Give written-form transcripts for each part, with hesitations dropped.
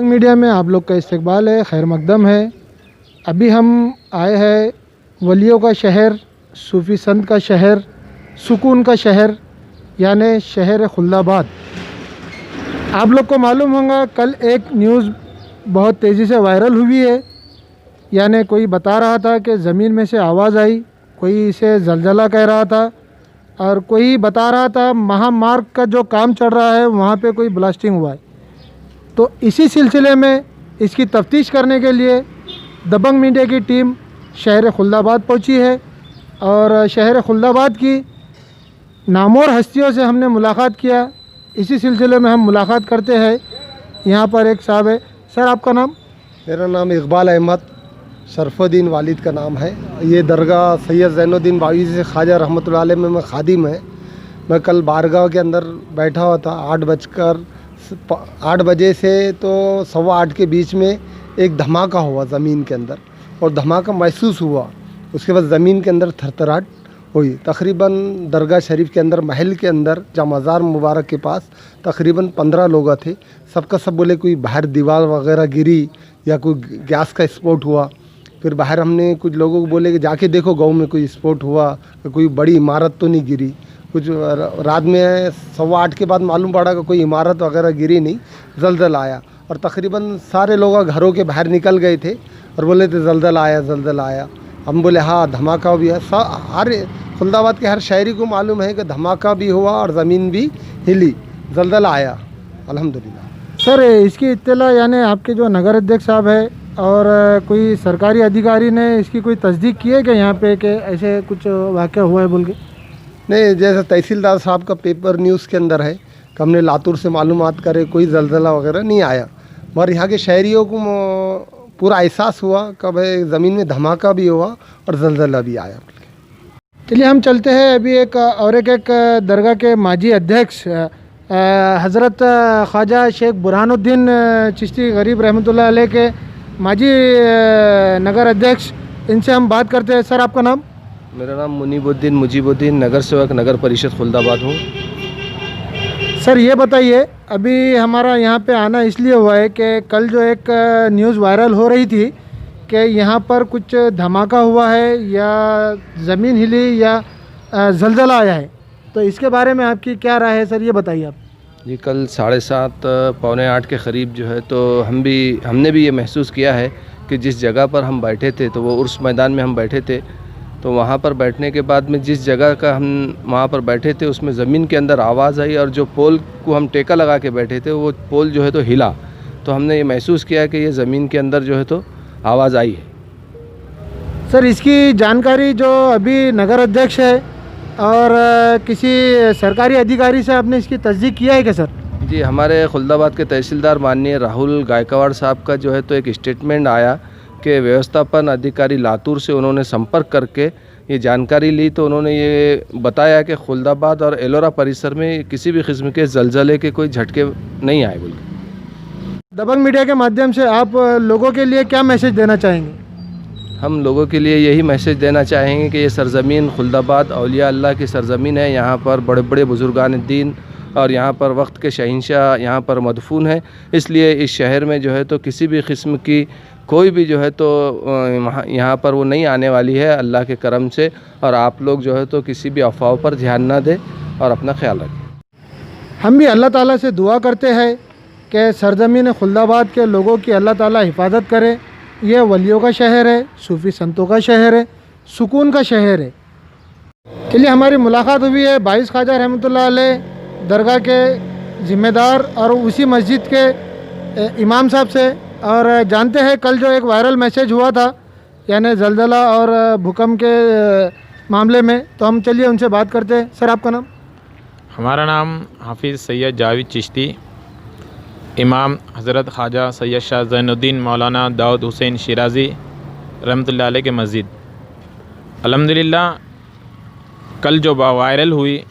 Media में आप लोग का इस्तकबाल है, खैर मकदम है। अभी हम आए हैं वलियों का शहर, सूफ़ी संत का शहर, सुकून का शहर, यानी शहर खुल्दाबाद। आप लोग को मालूम होगा कल एक न्यूज़ बहुत तेज़ी से वायरल हुई है, यानी कोई बता रहा था कि ज़मीन में से आवाज़ आई, कोई इसे ज़लज़ला कह रहा था, और कोई बता रहा था महामार्ग का जो काम चल रहा है वहाँ पे कोई ब्लास्टिंग हुआ है। तो इसी सिलसिले में इसकी तफ्तीश करने के लिए दबंग मीडिया की टीम शहर खुल्दाबाद पहुँची है, और शहर खुल्दाबाद की नामोर हस्तियों से हमने मुलाकात किया। इसी सिलसिले में हम मुलाकात करते हैं। यहाँ पर एक साहब है। सर, आपका नाम? मेरा नाम इकबाल अहमद शरफुद्दीन वालिद का नाम है। ये दरगाह सैयद ज़ैनुद्दीन बावीज़ ख़वाजा रहमतुल्लाह अलैह में मैं खादिम है। मैं कल बारगाह के अंदर बैठा हुआ था। 8 बजे से तो 8:15 के बीच में एक धमाका हुआ ज़मीन के अंदर, और धमाका महसूस हुआ। उसके बाद ज़मीन के अंदर थरथराहट हुई। तकरीबन दरगाह शरीफ के अंदर, महल के अंदर, जहाँ मज़ार मुबारक के पास तकरीबन 15 लोग थे। सबका सब बोले कोई बाहर दीवार वगैरह गिरी या कोई गैस का स्फोट हुआ। फिर बाहर हमने कुछ लोगों को बोले कि जाके देखो गांव में कोई स्फोट हुआ, कोई बड़ी इमारत तो नहीं गिरी। कुछ रात में 8:15 के बाद मालूम पड़ा कि कोई इमारत वगैरह गिरी नहीं, ज़लज़ला आया। और तकरीबन सारे लोग घरों के बाहर निकल गए थे और बोले थे ज़लज़ला आया, ज़लज़ला आया। हम बोले हाँ, धमाका भी है। हर खुल्दाबाद के हर शहरी को मालूम है कि धमाका भी हुआ और ज़मीन भी हिली, ज़लज़ला आया अल्हम्दुलिल्लाह। सर, इसकी इत्तला यानी आपके जो नगर अध्यक्ष साहब है और कोई सरकारी अधिकारी ने इसकी कोई तस्दीक की है कि यहाँ पे कि ऐसे कुछ वाक़या हुआ है बोल के? नहीं, जैसे तहसीलदार साहब का पेपर न्यूज़ के अंदर है कि हमने लातूर से मालूमात करे, कोई ज़लज़ला वगैरह नहीं आया। मगर यहाँ के शहरियों को पूरा एहसास हुआ कि भाई ज़मीन में धमाका भी हुआ और ज़लज़ला भी आया। चलिए हम चलते हैं। अभी एक दरगाह के माजी अध्यक्ष हज़रत ख्वाजा शेख बुरहानुद्दीन चिश्ती गरीब रहमतुल्लाह अलैह के माजी नगर अध्यक्ष, इनसे हम बात करते हैं। सर, आपका नाम? मेरा नाम मुजीबुद्दीन नगर सेवक नगर परिषद खुल्दाबाद हूँ। सर, ये बताइए, अभी हमारा यहाँ पे आना इसलिए हुआ है कि कल जो एक न्यूज़ वायरल हो रही थी कि यहाँ पर कुछ धमाका हुआ है या ज़मीन हिली या ज़लज़ला आया है, तो इसके बारे में आपकी क्या राय है सर, ये बताइए आप। जी, कल 7:30 पौने 8 के करीब जो है तो हमने भी ये महसूस किया है कि जिस जगह पर हम बैठे थे तो वो उर्स मैदान में हम बैठे थे। तो वहाँ पर बैठने के बाद में जिस जगह का हम वहाँ पर बैठे थे उसमें ज़मीन के अंदर आवाज़ आई, और जो पोल को हम टेका लगा के बैठे थे वो पोल जो है तो हिला। तो हमने ये महसूस किया कि ये ज़मीन के अंदर जो है तो आवाज़ आई है। सर, इसकी जानकारी जो अभी नगर अध्यक्ष है और किसी सरकारी अधिकारी से आपने इसकी तस्दीक किया है क्या सर? जी, हमारे खुल्दाबाद के तहसीलदार माननीय राहुल गायकवाड़ साहब का जो है तो एक स्टेटमेंट आया कि व्यवस्थापन अधिकारी लातूर से उन्होंने संपर्क करके ये जानकारी ली। तो उन्होंने ये बताया कि खुल्दाबाद और एलोरा परिसर में किसी भी किस्म के ज़लज़ले के कोई झटके नहीं आए। बोल दबंग मीडिया के माध्यम से आप लोगों के लिए क्या मैसेज देना चाहेंगे? हम लोगों के लिए यही मैसेज देना चाहेंगे कि ये सरज़मीन खुल्दाबाद औलिया अल्लाह की सरज़मीन है। यहाँ पर बड़े बड़े बुज़ुर्गान दीन और यहाँ पर वक्त के शहंशाह यहाँ पर मदफून है। इसलिए इस शहर में जो है तो किसी भी किस्म की कोई भी जो है तो यहाँ पर वो नहीं आने वाली है अल्लाह के करम से। और आप लोग जो है तो किसी भी अफवाह पर ध्यान ना दें और अपना ख्याल रखें। हम भी अल्लाह ताला से दुआ करते हैं कि सरज़मीन खुल्दाबाद के लोगों की अल्लाह ताला हिफाजत करे। ये वलियों का शहर है, सूफ़ी संतों का शहर है, सुकून का शहर है। चलिए, हमारी मुलाकात हुई है बाईस ख्वाजा रहमतुल्लाह अलैह दरगाह के ज़िम्मेदार और उसी मस्जिद के इमाम साहब से, और जानते हैं कल जो एक वायरल मैसेज हुआ था यानी ज़लज़ला और भूकंप के मामले में, तो हम चलिए उनसे बात करते हैं। सर, आपका नाम? हमारा नाम हाफिज़ सैयद जावेद चिश्ती, इमाम हज़रत ख्वाजा सैयद शाह ज़ैनुद्दीन मौलाना दाऊद हुसैन शिराज़ी रहमतुल्लाह अलैह के मस्जिद। अल्हम्दुलिल्लाह, कल जो वायरल हुई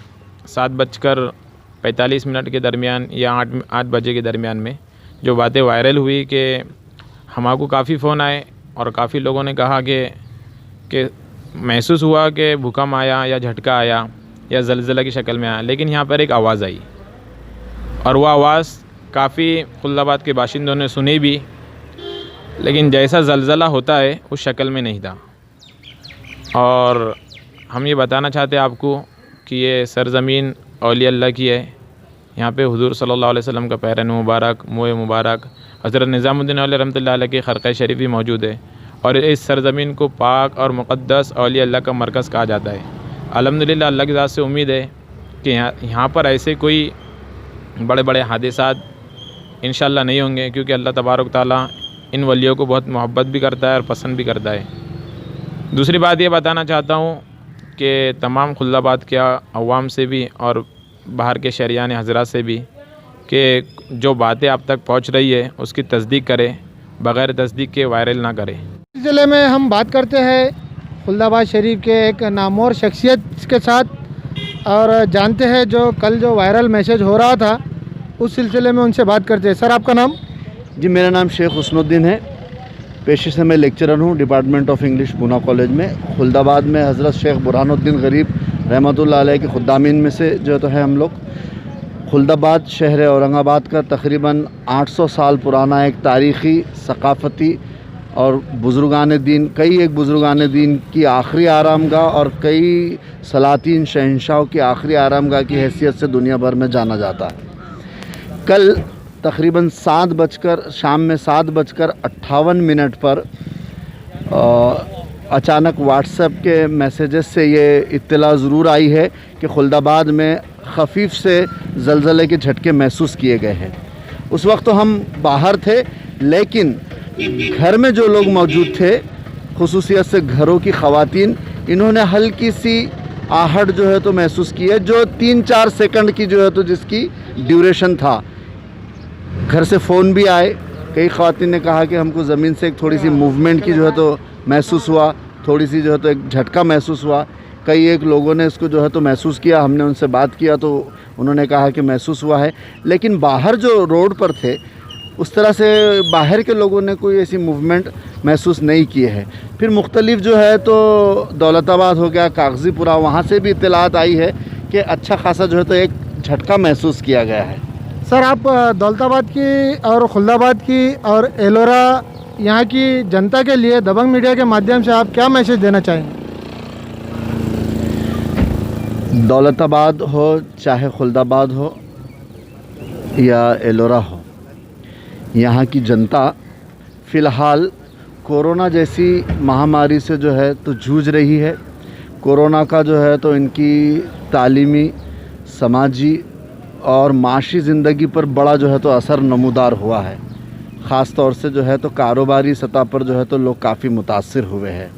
7:45 के दरमियान या 8 बजे के दरमियान में जो बातें वायरल हुई कि हमको काफ़ी फ़ोन आए और काफ़ी लोगों ने कहा कि महसूस हुआ कि भूकंप आया या झटका आया या ज़लज़ला की शक्ल में आया, लेकिन यहाँ पर एक आवाज़ आई और वह आवाज़ काफ़ी खुल्दाबाद के बाशिंदों ने सुनी भी, लेकिन जैसा ज़लज़ला होता है उस शक्ल में नहीं था। और हम ये बताना चाहते हैं आपको कि ये सरज़मीन औलिया अल्लाह की है। यहाँ पे हुज़ूर सल्लल्लाहु अलैहि वसल्लम का पैरन मुबारक, मुँह मुबारक, हज़रत निज़ामुद्दीन औलिया रहमतुल्लाह अलैह की खरक़े शरीफ भी मौजूद है। और इस सरज़मीन को पाक और मुक़द्दस औलिया अल्लाह का मरकज़ कहा जाता है। अल्हम्दुलिल्लाह अल्लाह की ज़ात से उम्मीद है कि यहाँ पर ऐसे कोई बड़े बड़े हादिसात इंशाअल्लाह नहीं होंगे, क्योंकि अल्लाह तबारक ताला इन वलियों को बहुत मोहब्बत भी करता है और पसंद भी करता है। दूसरी बात ये बताना चाहता हूँ कि तमाम खुल्दाबाद के अवाम से भी और बाहर के शहरियान हज़रात से भी कि जो बातें आप तक पहुँच रही है उसकी तस्दीक करें, बग़ैर तस्दीक के वायरल ना करें। इस सिलसिले में हम बात करते हैं खुल्दाबाद शरीफ के एक नामवर शख्सियत के साथ और जानते हैं जो कल जो वायरल मैसेज हो रहा था उस सिलसिले में उनसे बात करते हैं। सर, आपका नाम? जी, मेरा नाम शेख हुस्नुद्दीन है। पेशे से मैं लेक्चरर हूँ department of English Poona college में। खुल्दाबाद में हज़रत शेख बुरहानुद्दीन गरीब रहमतुल्लाह अलैह के खुद्दामीन में से जो तो है हम लोग। खुल्दाबाद शहर औरंगाबाद का तकरीबन 800 साल पुराना एक तारीख़ी, सकाफ़ती और बुज़ुर्गान दीन, कई एक बुज़ुर्गान दीन की आखिरी आरामगाह और कई सलातीन शहंशाहों की आखिरी आरामगाह की हैसियत से दुनिया भर में जाना जाता है। कल तकरीबन शाम में 7:58 पर अचानक व्हाट्सएप के मैसेजेस से ये इत्तला ज़रूर आई है कि खुल्दाबाद में खफीफ से ज़लज़ले के झटके महसूस किए गए हैं। उस वक्त तो हम बाहर थे, लेकिन घर में जो लोग मौजूद थे, खुसूसियत से घरों की ख़वातीन, इन्होंने हल्की सी आहट जो है तो महसूस की है, जो 3-4 सेकंड की जो है तो जिसकी ड्यूरेशन था। घर से फ़ोन भी आए, कई ख़वातीन ने कहा कि हमको ज़मीन से एक थोड़ी सी मूवमेंट की जो है तो महसूस हुआ, थोड़ी सी जो है तो एक झटका महसूस हुआ। कई एक लोगों ने इसको जो है तो महसूस किया, हमने उनसे बात किया तो उन्होंने कहा कि महसूस हुआ है, लेकिन बाहर जो रोड पर थे उस तरह से बाहर के लोगों ने कोई ऐसी मूवमेंट महसूस नहीं किए है। फिर मुख्तलिफ जो है तो दौलताबाद हो गया, कागज़ीपुरा, वहाँ से भी इत्तलात आई है कि अच्छा खासा जो है तो एक झटका महसूस किया गया है। सर, आप दौलताबाद की और खुल्दाबाद की और एलोरा यहाँ की जनता के लिए दबंग मीडिया के माध्यम से आप क्या मैसेज देना चाहेंगे? दौलताबाद हो चाहे खुल्दाबाद हो या एलोरा हो, यहाँ की जनता फ़िलहाल कोरोना जैसी महामारी से जो है तो जूझ रही है। कोरोना का जो है तो इनकी तालीमी, समाजी और माशी ज़िंदगी पर बड़ा जो है तो असर नमूदार हुआ है। ख़ास तौर से जो है तो कारोबारी सतह पर जो है तो लोग काफ़ी मुतासिर हुए हैं।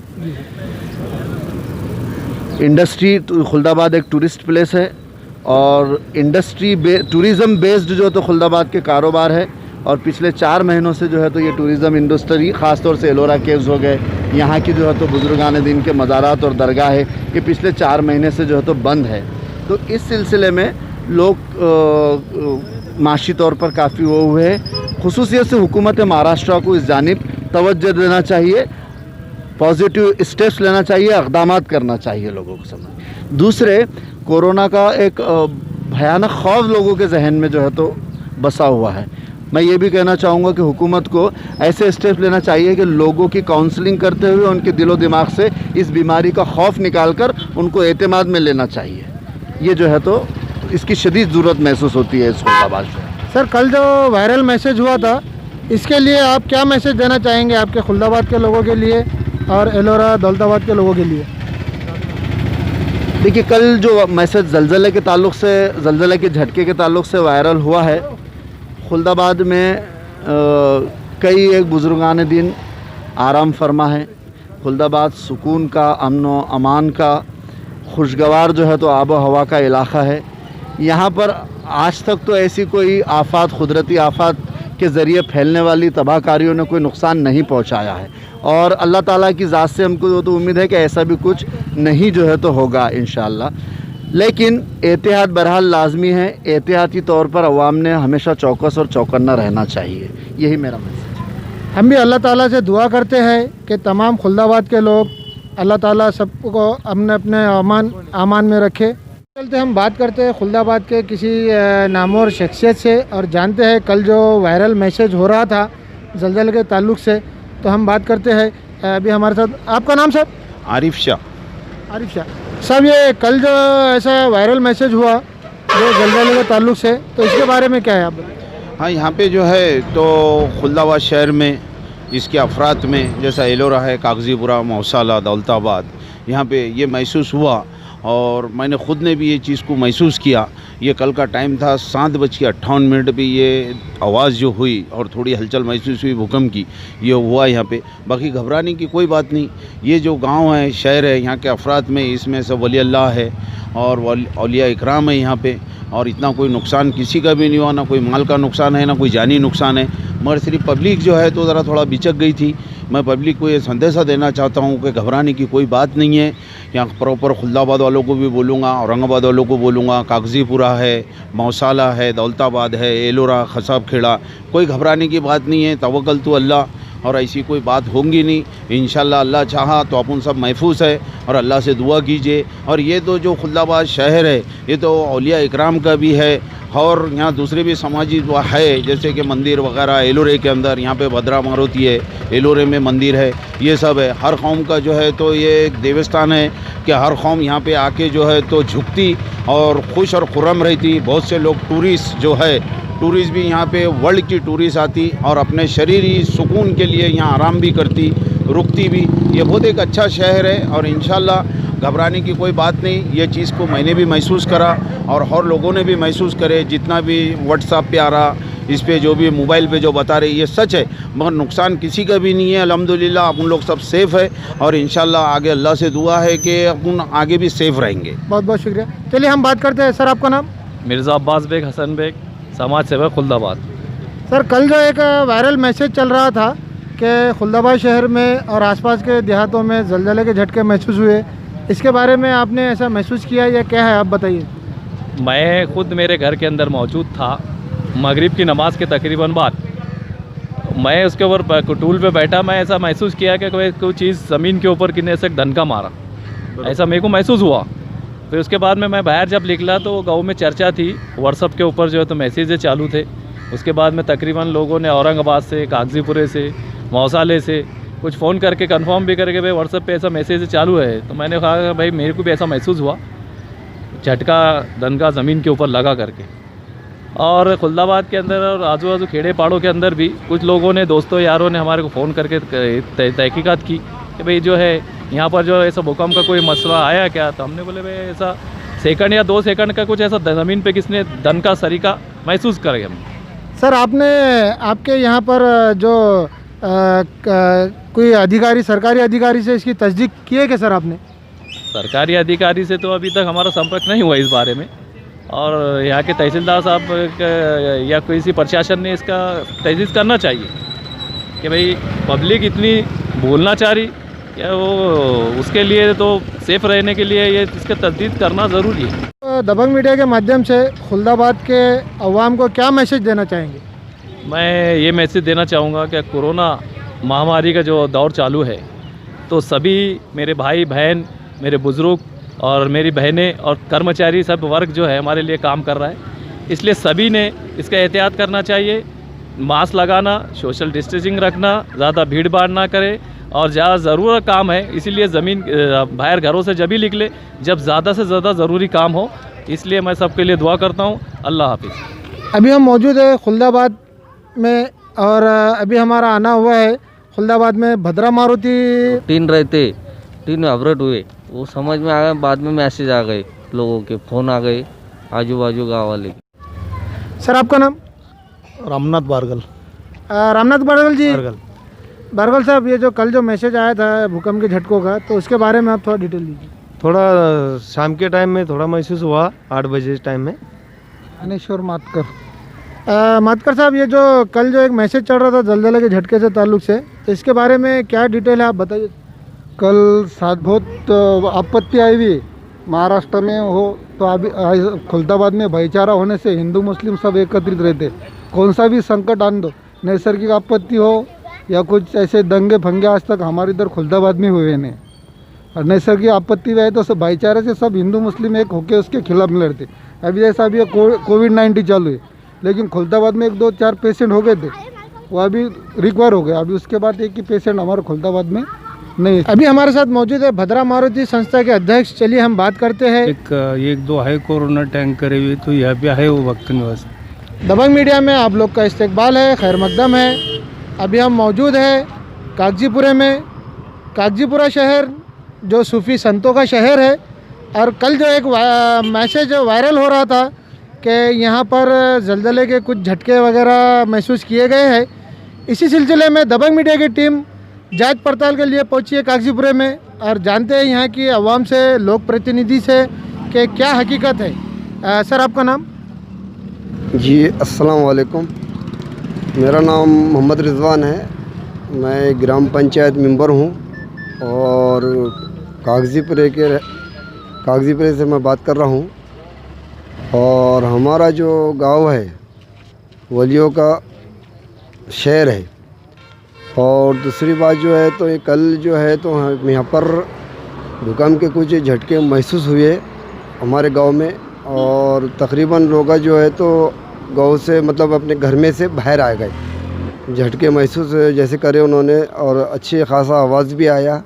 इंडस्ट्री, खुल्दाबाद एक टूरिस्ट प्लेस है और टूरिज़म बेस्ड जो तो खुल्दाबाद के कारोबार है। और पिछले 4 महीनों से जो है तो ये टूरिज़म इंडस्ट्री, ख़ास तौर से एलोरा केव्स हो गए, यहाँ की जो है तो बुज़ुर्गान दीन के मज़ारात और दरगाह है, ये पिछले 4 महीने से जो है तो बंद है। तो इस सिलसिले में लोग माशी तौर पर काफ़ी वो हुए हैं। खुसूसियत से हुकूमत महाराष्ट्र को इस जानिब तवज्जो देना चाहिए, पॉजिटिव स्टेप्स लेना चाहिए, इक़दामात करना चाहिए लोगों को समझ। दूसरे, कोरोना का एक भयानक खौफ लोगों के जहन में जो है तो बसा हुआ है। मैं ये भी कहना चाहूँगा कि हुकूमत को ऐसे स्टेप्स लेना चाहिए कि लोगों की काउंसलिंग करते हुए उनके दिलो दिमाग से इस बीमारी का खौफ निकाल कर उनको एतमाद में लेना चाहिए। ये जो है तो इसकी शदीद ज़रूरत महसूस होती है इस खुल्दाबाद से। सर, कल जो वायरल मैसेज हुआ था, इसके लिए आप क्या मैसेज देना चाहेंगे आपके खुल्दाबाद के लोगों के लिए और एलोरा दौलताबाद के लोगों के लिए? देखिए, कल जो मैसेज ज़लज़ले के ताल्लुक़ से, ज़लज़ले के झटके के ताल्लुक़ से वायरल हुआ है, खुल्दाबाद में कई एक बुज़ुर्गान दीन आराम फरमा है। खुल्दाबाद सुकून का, अमन व अमान का, खुशगवार जो है तो आब व हवा का इलाक़ा है। यहाँ पर आज तक तो ऐसी कोई आफ़ात, कुदरती आफ़ात के ज़रिए फैलने वाली तबाहकारियों ने कोई नुकसान नहीं पहुँचाया है। और अल्लाह ताला की ज़ात से हमको तो उम्मीद है कि ऐसा भी कुछ नहीं जो है तो होगा इंशाअल्लाह। लेकिन एहतियात बहरहाल लाजमी है। एहतियाती तौर पर अवाम ने हमेशा चौकस और चौकन्ना रहना चाहिए। यही मेरा मैसेज है। हम भी अल्लाह ताला से दुआ करते हैं कि तमाम खुल्दाबाद के लोग, अल्लाह ताला सबको अपने अपने अमान में रखे। चलते हम बात करते हैं खुल्दाबाद के किसी नामवर शख्सियत से और जानते हैं कल जो वायरल मैसेज हो रहा था जलजले के ताल्लुक से, तो हम बात करते हैं अभी हमारे साथ। आपका नाम सर? आरिफ शाह। आरिफ शाह साहब, ये कल जो ऐसा वायरल मैसेज हुआ जो जलजले के ताल्लुक से, तो इसके बारे में क्या है आप? हाँ, यहाँ पे जो है तो खुल्दाबाद शहर में इसके अफरात में जैसा एलोरा है, कागजीपुरा, मौसाला, दौलताबाद, यहाँ पे ये महसूस हुआ और मैंने ख़ुद ने भी ये चीज़ को महसूस किया। ये कल का टाइम था, 7:58 पे ये आवाज़ जो हुई और थोड़ी हलचल महसूस हुई भूकंप की, ये हुआ यहाँ पे। बाकी घबराने की कोई बात नहीं। ये जो गांव है, शहर है, यहाँ के अफराद में इसमें सब वली अल्लाह है और औलिया इकराम है यहाँ पे, और इतना कोई नुकसान किसी का भी नहीं हुआ, ना कोई माल का नुकसान है, ना कोई जानी नुकसान है। मगर सिर्फ पब्लिक जो है तो ज़रा थोड़ा बिचक गई थी। मैं पब्लिक को ये संदेशा देना चाहता हूँ कि घबराने की कोई बात नहीं है। यहाँ प्रॉपर खुल्दाबाद वालों को भी बोलूँगा, औरंगाबाद वालों को बोलूँगा, कागजीपुरा है, मौसाला है, दौलताबाद है, एलोरा, खसाब खेड़ा, कोई घबराने की बात नहीं है। तवक्कल तो अल्लाह, और ऐसी कोई बात होंगी नहीं। इंशाल्लाह अल्लाह चाहा तो अपन सब महफूज है और अल्लाह से दुआ कीजिए। और ये तो जो खुल्दाबाद शहर है ये तो औलिया इकराम का भी है और यहाँ दूसरे भी समाजी है, जैसे कि मंदिर वगैरह एलोरे के अंदर, यहाँ पे भद्रा मारुति है, एलोरे में मंदिर है, ये सब है। हर कौम का जो है तो ये एक देवस्थान है कि हर कौम यहाँ पे आके जो है तो झुकती और खुश और खुर्रम रहती। बहुत से लोग टूरिस्ट जो है, टूरिस्ट भी यहाँ पे वर्ल्ड की टूरिस्ट आती और अपने शरीरी सुकून के लिए यहाँ आराम भी करती, रुकती भी। ये बहुत एक अच्छा शहर है और इंशाल्लाह घबराने की कोई बात नहीं। ये चीज़ को मैंने भी महसूस करा और लोगों ने भी महसूस करे। जितना भी व्हाट्सएप पे आ रहा, इस पे जो भी मोबाइल पे जो बता रहे, ये सच है, मगर नुकसान किसी का भी नहीं है। अल्हम्दुलिल्लाह अपन लोग सब सेफ़ है और इंशाल्लाह आगे अल्लाह से दुआ है कि अपन आगे भी सेफ़ रहेंगे। बहुत बहुत शुक्रिया। चलिए हम बात करते हैं। सर आपका नाम? मिर्ज़ा अब्बास बेग, हसन बेग, समाज सेवक खुल्दाबाद। सर कल जो एक वायरल मैसेज चल रहा था कि खुल्दाबाद शहर में और आसपास के देहातों में जलजले के झटके महसूस हुए, इसके बारे में आपने ऐसा महसूस किया या क्या है, आप बताइए। मैं खुद मेरे घर के अंदर मौजूद था, मगरिब की नमाज के तकरीबन बाद मैं उसके ऊपर टूल पे बैठा। मैं ऐसा महसूस किया कि कोई चीज़ ज़मीन के ऊपर किन्ने से धनका मारा, ऐसा मेरे को महसूस हुआ। फिर उसके बाद में मैं बाहर जब निकला तो गाँव में चर्चा थी, व्हाट्सअप के ऊपर जो है तो मैसेजेस चालू थे। उसके बाद में तकरीबन लोगों ने औरंगाबाद से, कागजीपुरे से, मौसाले से कुछ फ़ोन करके कंफर्म भी करके भाई व्हाट्सएप पे ऐसा मैसेज चालू है। तो मैंने कहा भाई मेरे को भी ऐसा महसूस हुआ, झटका दनका ज़मीन के ऊपर लगा करके। और खुल्दाबाद के अंदर और आजू बाजू खेड़े पहाड़ों के अंदर भी कुछ लोगों ने, दोस्तों यारों ने हमारे को फ़ोन करके तहकीकात की कि भाई जो है यहाँ पर जो ऐसा भूकंप का कोई मसला आया क्या। तो हमने बोले भाई ऐसा सेकंड या 2 सेकंड का कुछ ऐसा ज़मीन पे किसने धन का सरीका महसूस करे हम। सर आपने, आपके यहाँ पर जो कोई अधिकारी, सरकारी अधिकारी से इसकी तस्दीक की है क्या सर आपने? सरकारी अधिकारी से तो अभी तक हमारा संपर्क नहीं हुआ इस बारे में, और यहाँ के तहसीलदार साहब या किसी प्रशासन ने इसका तहजीज़ करना चाहिए कि भाई पब्लिक इतनी भूलना चाह रही या वो उसके लिए तो सेफ़ रहने के लिए ये इसका तस्दीद करना ज़रूरी है। दबंग मीडिया के माध्यम से खुल्दाबाद के अवाम को क्या मैसेज देना चाहेंगे? मैं ये मैसेज देना चाहूँगा कि कोरोना महामारी का जो दौर चालू है तो सभी मेरे भाई बहन, मेरे बुज़ुर्ग और मेरी बहनें और कर्मचारी सब वर्ग जो है हमारे लिए काम कर रहा है, इसलिए सभी ने इसका एहतियात करना चाहिए। मास्क लगाना, सोशल डिस्टेंसिंग रखना, ज़्यादा भीड़ भाड़ ना करे और जहाँ ज़रूरत काम है इसीलिए ज़मीन बाहर घरों से जब ही निकले जब ज़्यादा से ज़्यादा ज़रूरी काम हो। इसलिए मैं सबके लिए दुआ करता हूँ। अल्लाह हाफिज़। अभी हम मौजूद है खुल्दाबाद में और अभी हमारा आना हुआ है खुल्दाबाद में। भद्रा मारुति 3 रहते, 3 अवरट हुए, वो समझ में आ गया। बाद में मैसेज आ गए, लोगों के फ़ोन आ गए आजू बाजू गाँव वाले। सर आपका नाम? रामनाथ बारगल। रामनाथ बारगल जी। बारगल साहब, ये जो कल जो मैसेज आया था भूकंप के झटकों का, तो उसके बारे में आप थोड़ा डिटेल दीजिए। थोड़ा शाम के टाइम में थोड़ा महसूस हुआ, 8 बजे टाइम में। अनेश्वर मातकर साहब, ये जो कल जो एक मैसेज चल रहा था जलजले के झटके से ताल्लुक़ से, तो इसके बारे में क्या डिटेल है, आप बताइए। कल साथ बहुत आपत्ति आई हुई महाराष्ट्र में हो, तो अभी खुल्दाबाद में भाईचारा होने से हिंदू मुस्लिम सब एकत्रित रहते। कौन सा भी संकट आन दो, नैसर्गिक आपत्ति हो या कुछ ऐसे दंगे फंगे, आज तक हमारे इधर खुल्दाबाद में हुए नहीं। और नैसर्गिक आपत्ति भी है तो सब भाईचारे से सब हिंदू मुस्लिम एक होके उसके खिलाफ में लड़ते। अभी जैसा अभी कोविड-19 चालू है, लेकिन खुलदाबाद में 1-2-4 पेशेंट हो गए थे, वो अभी रिकवर हो गए। अभी उसके बाद एक ही पेशेंट हमारे खुलदाबाद में नहीं है। अभी हमारे साथ मौजूद है भद्रा मारुति संस्था के अध्यक्ष। चलिए हम बात करते हैं। एक दो है कोरोना टैंकर है, तो यहाँ पे है वो वक्त निवास। दबंग मीडिया में आप लोग का इस्तकबाल है, खैर मकदम है। अभी हम मौजूद है कागजीपुरे में। कागजीपुरा शहर जो सूफ़ी संतों का शहर है, और कल जो एक मैसेज वायरल हो रहा था कि यहाँ पर ज़लज़ले के कुछ झटके वगैरह महसूस किए गए हैं, इसी सिलसिले में दबंग मीडिया की टीम जांच पड़ताल के लिए पहुंची है कागजीपुरे में, और जानते हैं यहाँ की आवाम से, लोक प्रतिनिधि से कि क्या हकीकत है। सर आपका नाम? जी अस्सलाम वालेकुम, मेरा नाम मोहम्मद रिजवान है। मैं ग्राम पंचायत मेंबर हूँ और कागजीपुरे से मैं बात कर रहा हूँ। और हमारा जो गांव है वलियों का शहर है। और दूसरी बात जो है तो ये कल जो है तो यहाँ पर भूकंप के कुछ झटके महसूस हुए हमारे गांव में, और तकरीबन लोग जो है तो गांव से मतलब अपने घर में से बाहर आ गए। झटके महसूस जैसे करे उन्होंने, और अच्छी खासा आवाज़ भी आया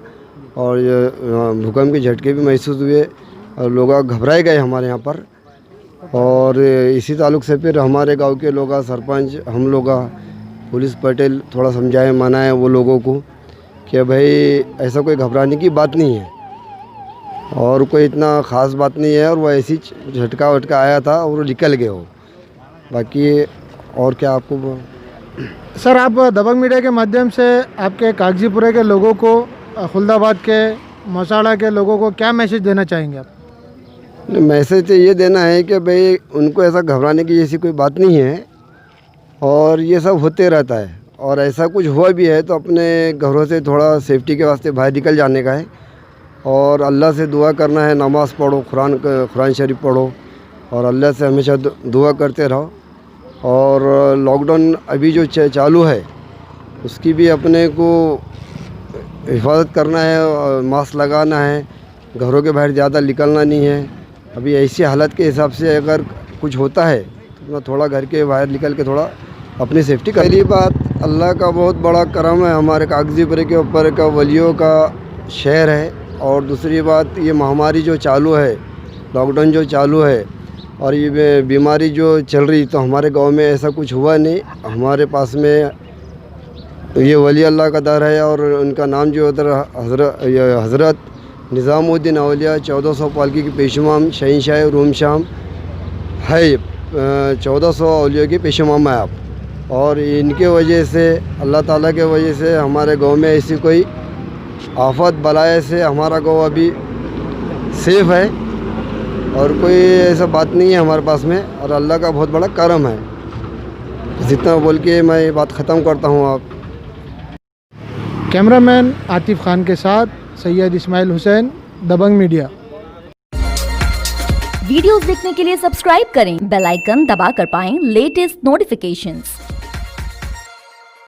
और भूकंप के झटके भी महसूस हुए और लोग घबराए गए हमारे यहाँ पर। और इसी ताल्लुक़ से फिर हमारे गांव के लोग, सरपंच, हम लोग, पुलिस पटेल थोड़ा समझाए मनाए वो लोगों को कि भाई ऐसा कोई घबराने की बात नहीं है और कोई इतना ख़ास बात नहीं है, और वो ऐसी झटका वटका आया था और वो निकल गए हो। बाकी और क्या आपको सर, आप दबंग मीडिया के माध्यम से आपके कागजीपुरे के लोगों को, खुलदाबाद के, मौसाड़ा के लोगों को क्या मैसेज देना चाहेंगे आप? मैसेज तो ये देना है कि भाई उनको ऐसा घबराने की जैसी कोई बात नहीं है, और ये सब होते रहता है। और ऐसा कुछ हुआ भी है तो अपने घरों से थोड़ा सेफ्टी के वास्ते बाहर निकल जाने का है, और अल्लाह से दुआ करना है, नमाज़ पढ़ो, कुरान शरीफ पढ़ो, और अल्लाह से हमेशा दुआ करते रहो। और लॉकडाउन अभी जो चालू है उसकी भी अपने को हिफाजत करना है, मास्क लगाना है, घरों के बाहर ज़्यादा निकलना नहीं है। अभी ऐसी हालत के हिसाब से अगर कुछ होता है तो थोड़ा घर के बाहर निकल के थोड़ा अपनी सेफ्टी कर। पहली बात, अल्लाह का बहुत बड़ा करम है हमारे कागजीपुरे के ऊपर का, वलियों का शहर है। और दूसरी बात, ये महामारी जो चालू है, लॉकडाउन जो चालू है, और ये बीमारी जो चल रही, तो हमारे गांव में ऐसा कुछ हुआ नहीं। हमारे पास में ये वली अल्लाह का दर है, और उनका नाम जो उधर हज़रत निज़ामुद्दीन औलिया 1400 पालकी की पेशमाम शहंशाह रूम शाम है। 1400 औलियों की पेशमाम है आप, और इनके वजह से, अल्लाह ताला के वजह से हमारे गांव में ऐसी कोई आफत बलाए से हमारा गांव अभी सेफ़ है, और कोई ऐसा बात नहीं है हमारे पास में, और अल्लाह का बहुत बड़ा करम है। जितना बोल के मैं ये बात ख़त्म करता हूँ। आप कैमरामैन आतिफ खान के साथ सैयद इस्माइल हुसैन, दबंग मीडिया। वीडियोस देखने के लिए सब्सक्राइब करें, बेल आइकन दबाकर पाएं लेटेस्ट नोटिफिकेशंस।